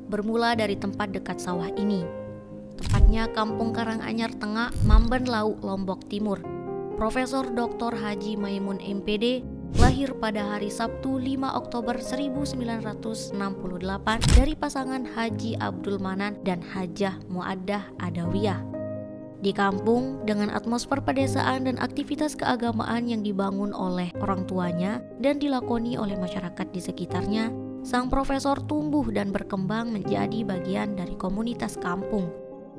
Bermula dari tempat dekat sawah ini, tepatnya Kampung Karanganyar Tengah, Mamben Lau, Lombok Timur. Profesor Dr. Haji Maimun MPD lahir pada hari Sabtu 5 Oktober 1968 dari pasangan Haji Abdul Manan dan Hajah Muaddah Adawiyah. Di kampung dengan atmosfer pedesaan dan aktivitas keagamaan yang dibangun oleh orang tuanya dan dilakoni oleh masyarakat di sekitarnya, sang profesor tumbuh dan berkembang menjadi bagian dari komunitas kampung.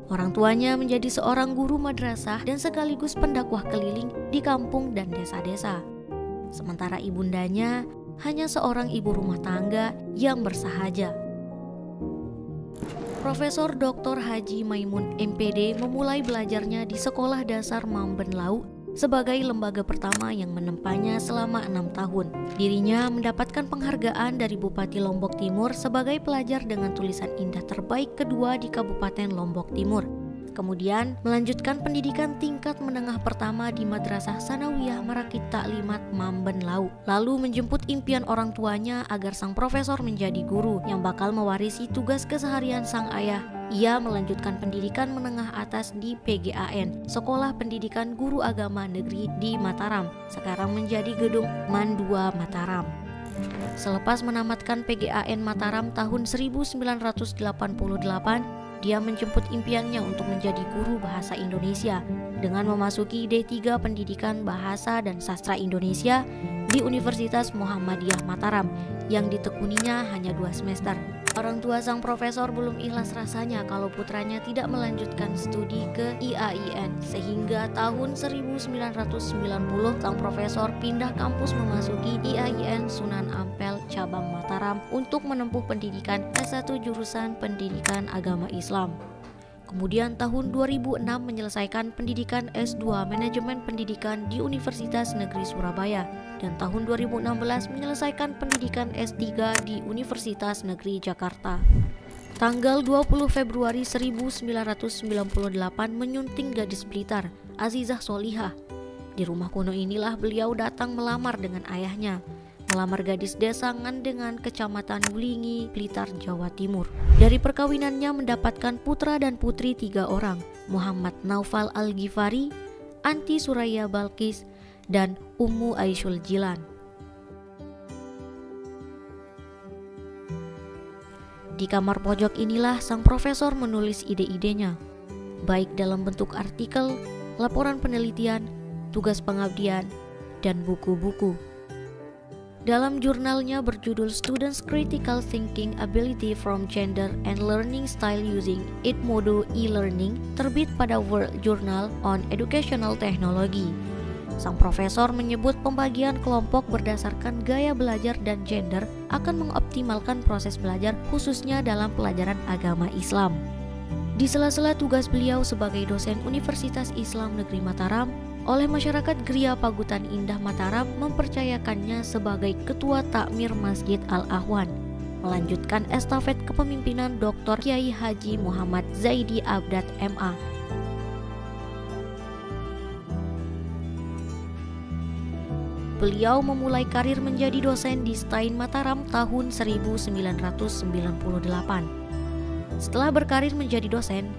Orang tuanya menjadi seorang guru madrasah dan sekaligus pendakwah keliling di kampung dan desa-desa. Sementara ibundanya hanya seorang ibu rumah tangga yang bersahaja. Profesor Dr. Haji Maimun MPD memulai belajarnya di Sekolah Dasar Mamben Lau sebagai lembaga pertama yang menempanya selama 6 tahun. Dirinya mendapatkan penghargaan dari Bupati Lombok Timur sebagai pelajar dengan tulisan indah terbaik kedua di Kabupaten Lombok Timur. Kemudian melanjutkan pendidikan tingkat menengah pertama di Madrasah Sanawiyah Marakit Taklimat Mamben Lau. Lalu menjemput impian orang tuanya agar sang profesor menjadi guru yang bakal mewarisi tugas keseharian sang ayah. Ia melanjutkan pendidikan menengah atas di PGAN, Sekolah Pendidikan Guru Agama Negeri di Mataram, sekarang menjadi Gedung MAN 2 Mataram. Selepas menamatkan PGAN Mataram tahun 1988, dia menjemput impiannya untuk menjadi guru bahasa Indonesia dengan memasuki D3 Pendidikan Bahasa dan Sastra Indonesia di Universitas Muhammadiyah Mataram yang ditekuninya hanya 2 semester. Orang tua sang profesor belum ikhlas rasanya kalau putranya tidak melanjutkan studi ke IAIN, sehingga tahun 1990 sang profesor pindah kampus memasuki IAIN Sunan Ampel cabang Mataram untuk menempuh pendidikan S1 jurusan Pendidikan Agama Islam. Kemudian tahun 2006 menyelesaikan pendidikan S2 Manajemen Pendidikan di Universitas Negeri Surabaya, dan tahun 2016 menyelesaikan pendidikan S3 di Universitas Negeri Jakarta. Tanggal 20 Februari 1998 menyunting gadis Blitar, Azizah Solihah. Di rumah kuno inilah beliau datang melamar dengan ayahnya. Melamar gadis desa Ngandengan, Kecamatan Wulingi, Blitar, Jawa Timur. Dari perkawinannya mendapatkan putra dan putri 3 orang, Muhammad Naufal Al-Ghifari, Anti Suraya Balkis, dan Ummu Aisyul Jilan. Di kamar pojok inilah sang profesor menulis ide-idenya, baik dalam bentuk artikel, laporan penelitian, tugas pengabdian, dan buku-buku. Dalam jurnalnya berjudul Students Critical Thinking Ability from Gender and Learning Style Using Edmodo E-Learning, terbit pada World Journal on Educational Technology. Sang profesor menyebut pembagian kelompok berdasarkan gaya belajar dan gender akan mengoptimalkan proses belajar khususnya dalam pelajaran agama Islam. Di sela-sela tugas beliau sebagai dosen Universitas Islam Negeri Mataram, oleh masyarakat Gria Pagutan Indah Mataram mempercayakannya sebagai Ketua Takmir Masjid Al-Ahwan, melanjutkan estafet kepemimpinan Dr. Kiai Haji Muhammad Zaidi Abdad MA. Beliau memulai karir menjadi dosen di STAIN Mataram tahun 1998. Setelah berkarir menjadi dosen,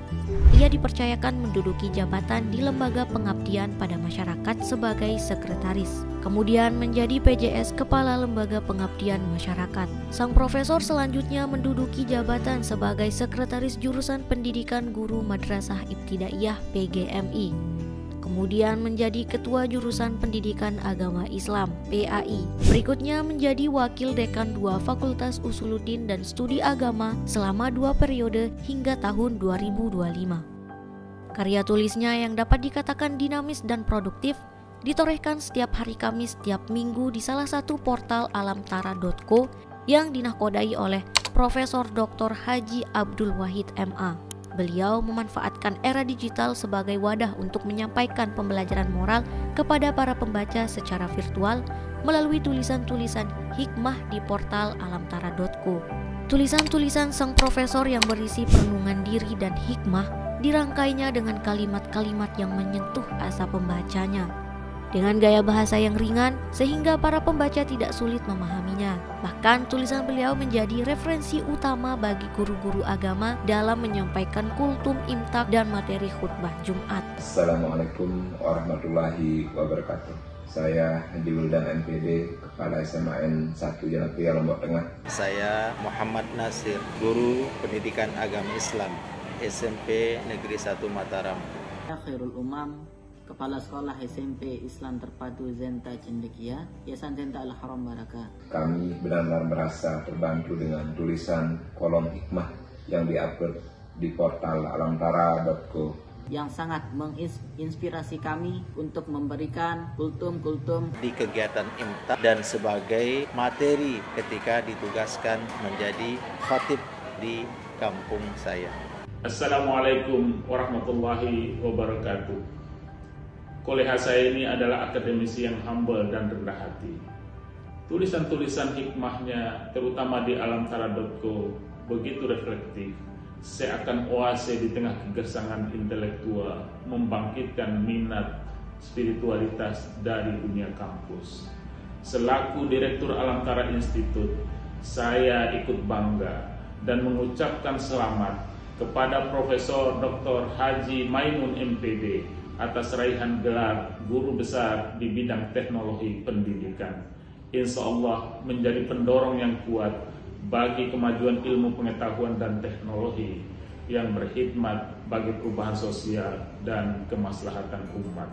ia dipercayakan menduduki jabatan di Lembaga Pengabdian pada Masyarakat sebagai sekretaris. Kemudian menjadi PJS Kepala Lembaga Pengabdian Masyarakat. Sang profesor selanjutnya menduduki jabatan sebagai sekretaris jurusan Pendidikan Guru Madrasah Ibtidaiyah PGMI. Kemudian menjadi Ketua Jurusan Pendidikan Agama Islam PAI. Berikutnya menjadi Wakil Dekan 2 Fakultas Usuluddin dan Studi Agama selama 2 periode hingga tahun 2025. Karya tulisnya yang dapat dikatakan dinamis dan produktif ditorehkan setiap hari Kamis setiap minggu di salah satu portal alamtara.co yang dinahkodai oleh Profesor Dr. Haji Abdul Wahid MA. Beliau memanfaatkan era digital sebagai wadah untuk menyampaikan pembelajaran moral kepada para pembaca secara virtual melalui tulisan-tulisan hikmah di portal alamtara.co. Tulisan-tulisan sang profesor yang berisi perenungan diri dan hikmah dirangkainya dengan kalimat-kalimat yang menyentuh asa pembacanya. Dengan gaya bahasa yang ringan, sehingga para pembaca tidak sulit memahaminya. Bahkan tulisan beliau menjadi referensi utama bagi guru-guru agama dalam menyampaikan kultum imtak dan materi khutbah Jumat. Assalamualaikum warahmatullahi wabarakatuh. Saya Haji Wildan MPD, Kepala SMAN 1 Jalan Pria Lombok Tengah. Saya Muhammad Nasir, Guru Pendidikan Agama Islam, SMP Negeri 1 Mataram. Khairul Umam, Kepala Sekolah SMP Islam Terpadu Zenta Cendekia, Yayasan Zenta Al-Haram Baraka. Kami benar-benar merasa terbantu dengan tulisan kolom hikmah yang diupload di portal alamtara.co yang sangat menginspirasi kami untuk memberikan kultum-kultum di kegiatan imtak dan sebagai materi ketika ditugaskan menjadi khatib di kampung saya. Assalamualaikum warahmatullahi wabarakatuh. Koleha saya ini adalah akademisi yang humble dan rendah hati. Tulisan-tulisan hikmahnya, terutama di alamtara.co, begitu reflektif. Seakan oase di tengah kegersangan intelektual, membangkitkan minat spiritualitas dari dunia kampus. Selaku Direktur Alamtara Institute, saya ikut bangga dan mengucapkan selamat kepada Profesor Dr. Haji Maimun MPD atas raihan gelar Guru Besar di bidang teknologi pendidikan. Insya Allah menjadi pendorong yang kuat bagi kemajuan ilmu pengetahuan dan teknologi yang berkhidmat bagi perubahan sosial dan kemaslahatan umat.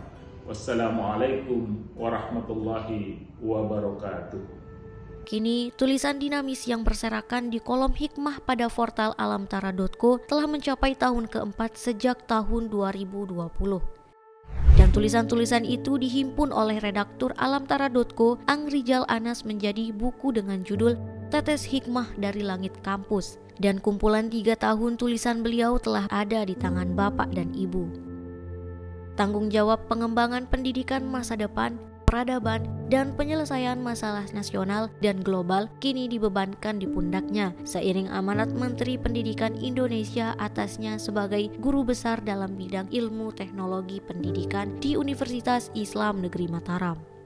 Wassalamualaikum warahmatullahi wabarakatuh. Kini, tulisan dinamis yang berserakan di kolom hikmah pada portal alamtara.co telah mencapai tahun keempat sejak tahun 2020. Dan tulisan-tulisan itu dihimpun oleh redaktur alamtara.co Angrijal Anas menjadi buku dengan judul Tetes Hikmah dari Langit Kampus. Dan kumpulan 3 tahun tulisan beliau telah ada di tangan Bapak dan Ibu. Tanggung jawab pengembangan pendidikan masa depan, peradaban, dan penyelesaian masalah nasional dan global kini dibebankan di pundaknya seiring amanat Menteri Pendidikan Indonesia atasnya sebagai guru besar dalam bidang ilmu teknologi pendidikan di Universitas Islam Negeri Mataram.